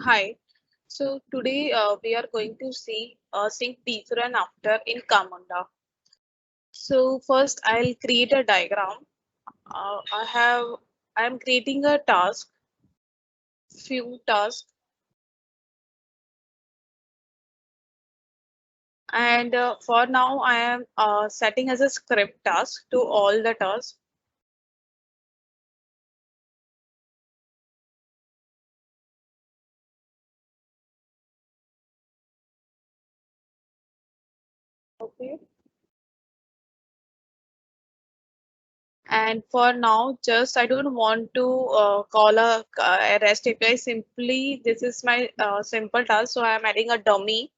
Hi. So today we are going to see sync before and after in Camunda. So first I'll create a diagram. I am creating a task, few tasks, and for now I am setting as a script task to all the tasks. Okay. And for now, just I don't want to call a REST API. Simply, this is my simple task. So I am adding a dummy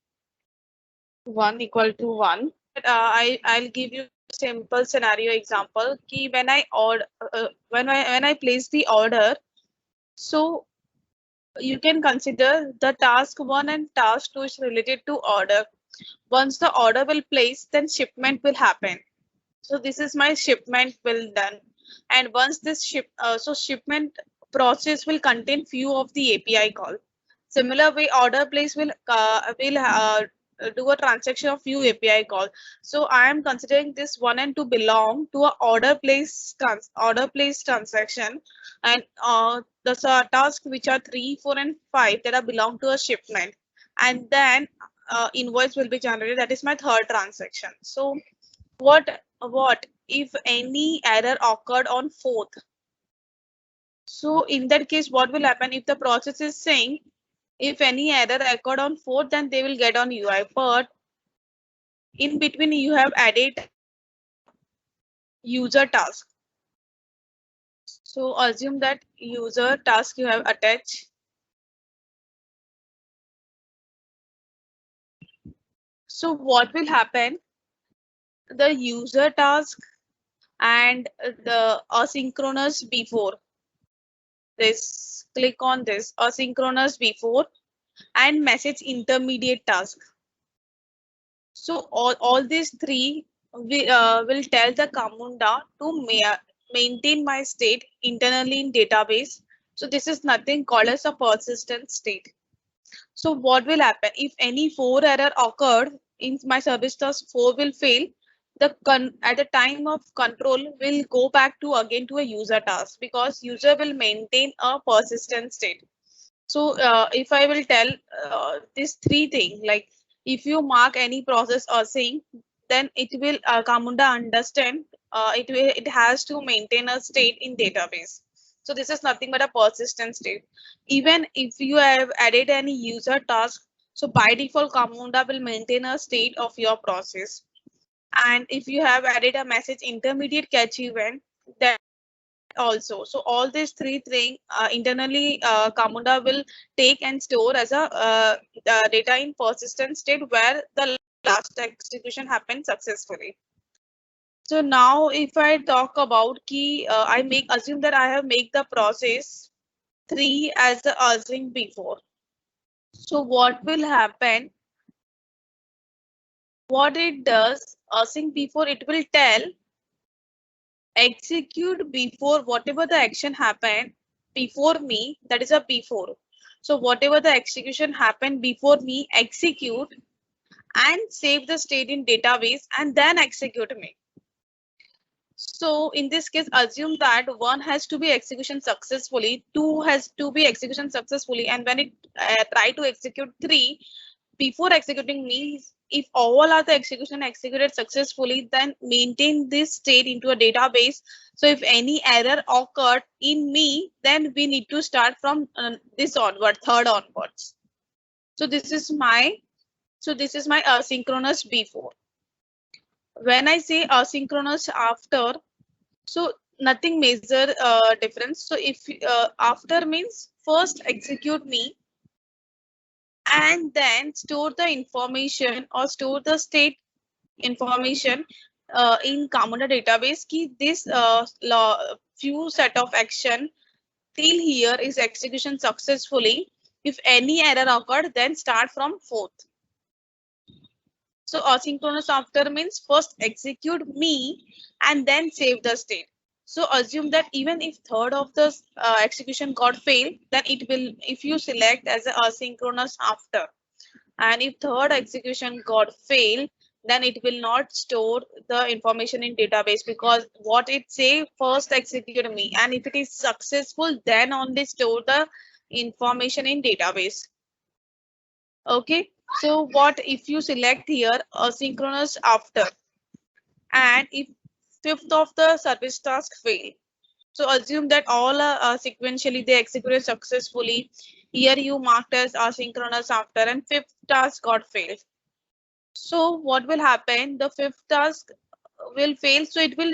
one equal to one. I'll give you a simple scenario example. Ki when I order when I place the order, so you can consider the task one and task two is related to order. Once the order will place, then shipment will happen. So this is my shipment will done. And once this shipment process will contain few of the API call. Similar way, order place will do a transaction of few API call. So I am considering this one and two belong to a order place transaction, and task which are 3, 4, and 5 that are belong to a shipment, and then invoice will be generated. That is my third transaction. So what if any error occurred on fourth? So in that case, what will happen if the process is saying if any error occurred on fourth, then they will get on UI. But in between, you have added user task. So assume that user task you have attached. So what will happen? The user task and the asynchronous before this. Click on this asynchronous before and message intermediate task. So all these three will tell the Camunda to maintain my state internally in database. So this is nothing called as a persistent state. So what will happen if any 4 error occurred in my service task 4 will fail? At the time of control will go back to again to a user task because user will maintain a persistent state. So if I will tell these three things, like if you mark any process or saying, then it will Camunda understand it has to maintain a state in database. So this is nothing but a persistent state. Even if you have added any user task, so by default Camunda will maintain a state of your process. And if you have added a message intermediate catch event, then also. So all these three things internally Camunda will take and store as a data in persistent state where the last execution happened successfully. So now if I talk about key, I make assume that I have make the process 3 as the async before. So what will happen? What it does, async before, it will tell execute before whatever the action happened before me, that is a before. So whatever the execution happened before me, execute and save the state in database and then execute me. So in this case, assume that one has to be execution successfully, two has to be execution successfully, and when it try to execute three, before executing me, if all are the execution executed successfully, then maintain this state into a database. So if any error occurred in me, then we need to start from this onward, third onwards. So this is my asynchronous before. When I say asynchronous after, so nothing major difference. So if after means first execute me and then store the information or store the state information in Camunda database ki this few set of action till here is execution successfully. If any error occurred, then start from fourth. So asynchronous after means first execute me and then save the state. So assume that even if third of the execution got failed, then it will, if you select as a asynchronous after, and if third execution got failed, then it will not store the information in database, because what it say, first execute me, and if it is successful, then only store the information in database. Okay, so what if you select here asynchronous after, and if fifth of the service task fail, so assume that all sequentially they executed successfully. Here you marked as asynchronous after, and fifth task got failed. So what will happen? The fifth task will fail. So it will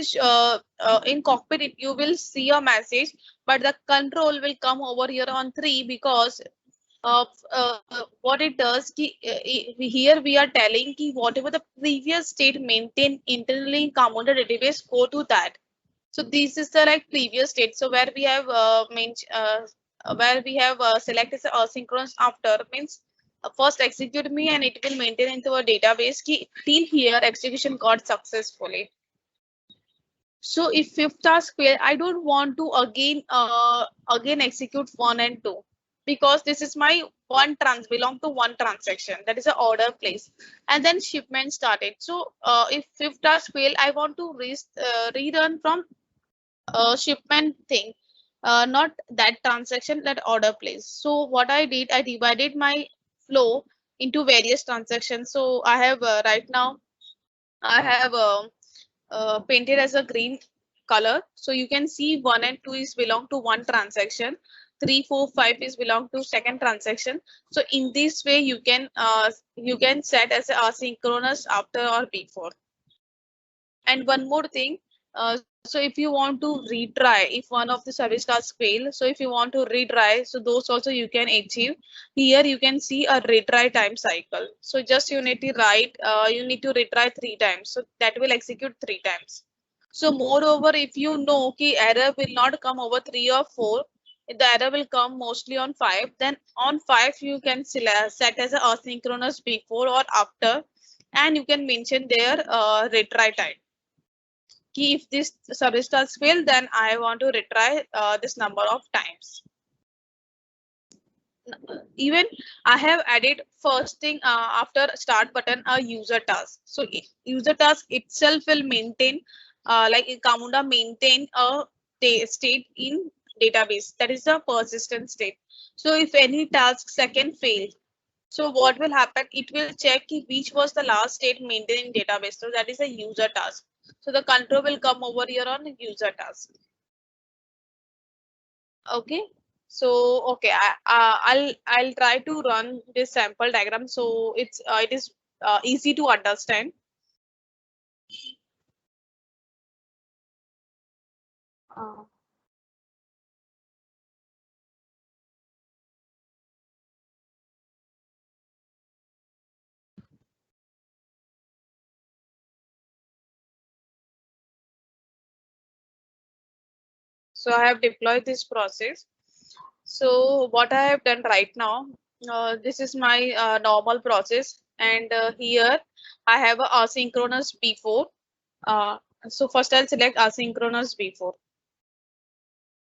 in cockpit you will see a message, but the control will come over here on 3, because of what it does. Here we are telling ki whatever the previous state maintained internally in Camunda database, go to that. So this is the like previous state. So where we have selected asynchronous after, means first execute me and it will maintain into a database ki till here execution got successfully. So if fifth task fail, I don't want to again execute 1 and 2, because this is my belong to one transaction, that is a order place, and then shipment started. So if fifth task fail, I want to rerun from shipment thing, not that transaction, that order place. So what I did, I divided my flow into various transactions. So I have right now I have painted as a green color. So you can see 1 and 2 is belong to one transaction. 3, 4, 5 is belong to second transaction. So in this way you can set as a asynchronous after or before. And one more thing, so if you want to retry, if one of the service tasks fail, so if you want to retry, so those also you can achieve. Here you can see a retry time cycle. So just you need to you need to retry 3 times. So that will execute 3 times. So moreover, if you know ki error will not come over 3 or 4, the error will come mostly on 5, then on 5 you can set as a asynchronous before or after, and you can mention their retry time. If this service task fail, then I want to retry this number of times. Even I have added first thing after start button a user task. So user task itself will maintain like Camunda maintain a state in database, that is a persistent state. So if any task second fail, so what will happen? It will check which was the last state maintained in database. So that is a user task. So the control will come over here on user task. Okay. So okay, I'll try to run this sample diagram so it is easy to understand. Uh, so I have deployed this process. So what I have done right now, this is my normal process, and here I have a asynchronous before. Uh, so first I'll select asynchronous before.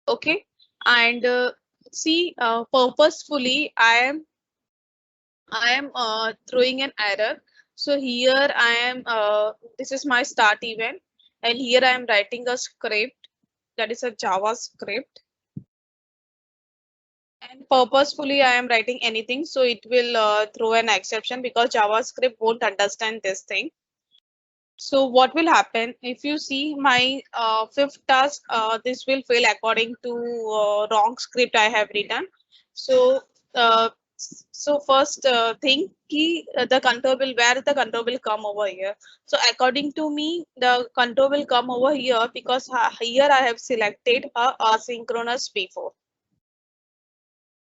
Okay, and see purposefully I am throwing an error. So here I am this is my start event, and here I am writing a script, that is a JavaScript, and purposefully I am writing anything, so it will throw an exception because JavaScript won't understand this thing. So what will happen if you see my fifth task, this will fail according to wrong script I have written. So first thing key the control will, where the control will come over here. So according to me, the control will come over here because here I have selected a asynchronous before.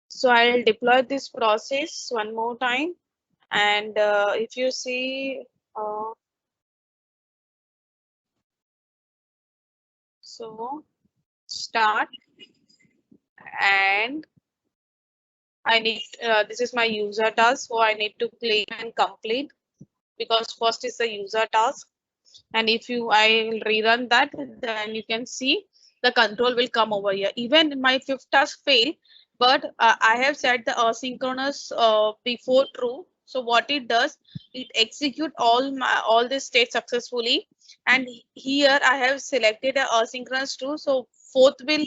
So I'll deploy this process one more time, and if you see so start, and I need this is my user task, so I need to claim and complete, because first is the user task, and if you I will rerun that, then you can see the control will come over here. Even my fifth task fail, but I have set the asynchronous before true. So what it does, it execute all the states successfully. And here I have selected a asynchronous true. So fourth will,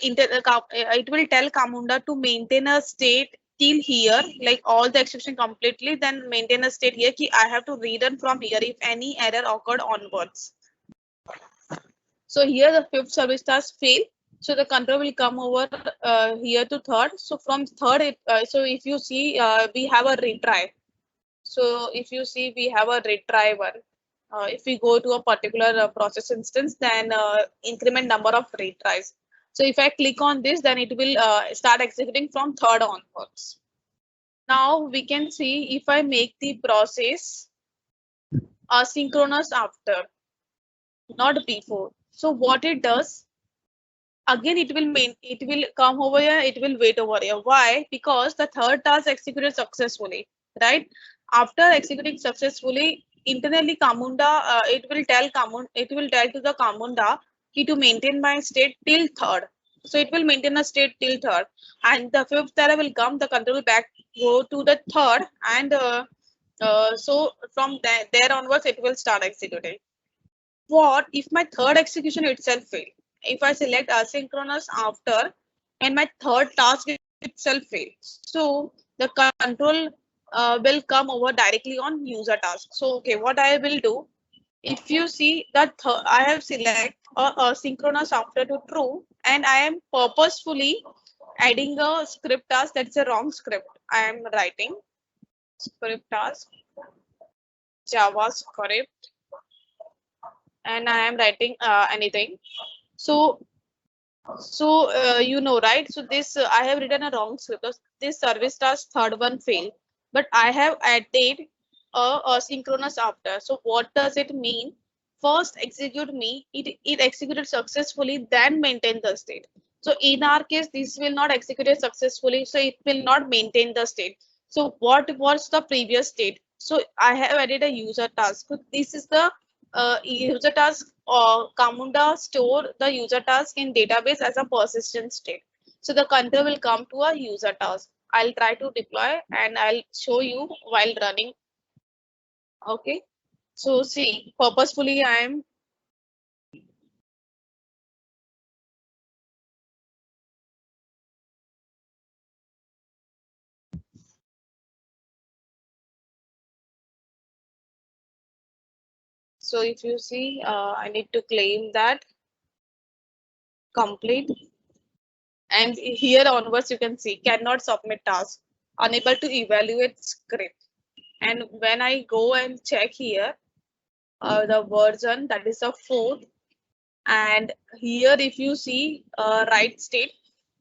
it will tell Camunda to maintain a state till here, like all the exception completely, then maintain a state here. I have to return from here if any error occurred onwards. So here the fifth service task fail. So the control will come over here to third. So from third, so if you see, we have a retry. So if you see, we have a retry one. If we go to a particular process instance, then increment number of retries. So if I click on this, then it will start executing from third onwards. Now we can see if I make the process asynchronous after, not before. So what it does, again it will come over here, it will wait over here. Why? Because the third task executed successfully, right? After executing successfully, internally Camunda, it will tell to the Camunda key to maintain my state till third. So it will maintain a state till third, and the fifth error will come, the control back go to the third, and so from there onwards it will start executing. What if my third execution itself fail? If I select asynchronous after and my third task itself fails, so the control will come over directly on user task. So okay, what I will do, if you see that I have select asynchronous after to true, and I am purposefully adding a script task that's a wrong script. I am writing script task JavaScript, and I am writing anything. So you know, right? So this I have written a wrong script. This service task third one failed, but I have added a synchronous after. So what does it mean? First execute me, it executed successfully, then maintain the state. So in our case, this will not execute it successfully, so it will not maintain the state. So what was the previous state? So I have added a user task. So this is the user task, or Camunda store the user task in database as a persistent state. So the control will come to a user task. I'll try to deploy and I'll show you while running. Okay. So see, purposefully I am so if you see, I need to claim that complete. And here onwards, you can see cannot submit task, unable to evaluate script. And when I go and check here, the version that is the fourth, and here if you see right state,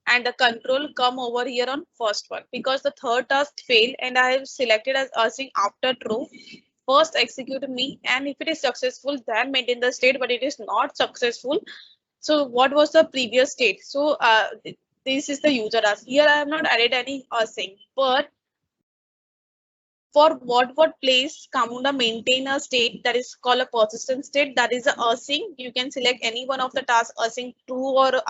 and the control come over here on first one, because the third task failed and I have selected as async after true. First execute me, and if it is successful, then maintain the state, but it is not successful. So what was the previous state? So this is the user task. Here I have not added any async, but for what place Camunda maintain a state that is called a persistent state, that is a async. You can select any one of the tasks, async true or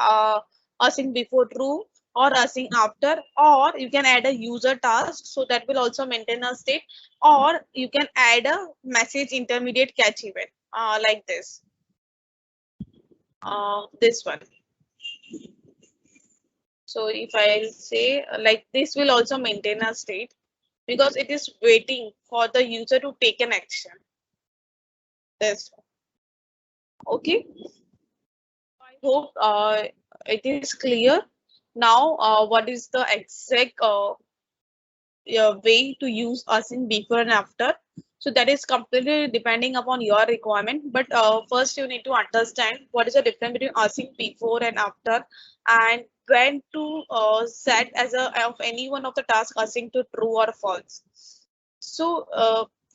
async before true or async after, or you can add a user task, so that will also maintain a state, or you can add a message intermediate catch event like this one. So if I say like this will also maintain a state, because it is waiting for the user to take an action. This. Okay. I hope it is clear. Now, what is the exact way to use async before and after? So that is completely depending upon your requirement. But first, you need to understand what is the difference between async before and after, and when to set as a of any one of the tasks async to true or false. So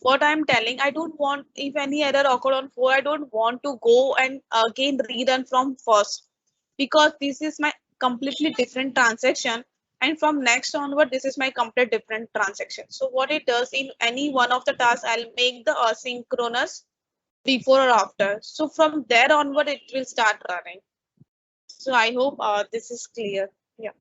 what I'm telling, I don't want, if any error occurred on 4, I don't want to go and again rerun from first, because this is my completely different transaction, and from next onward this is my complete different transaction. So what it does, in any one of the tasks I'll make the asynchronous before or after, so from there onward it will start running. So I hope this is clear.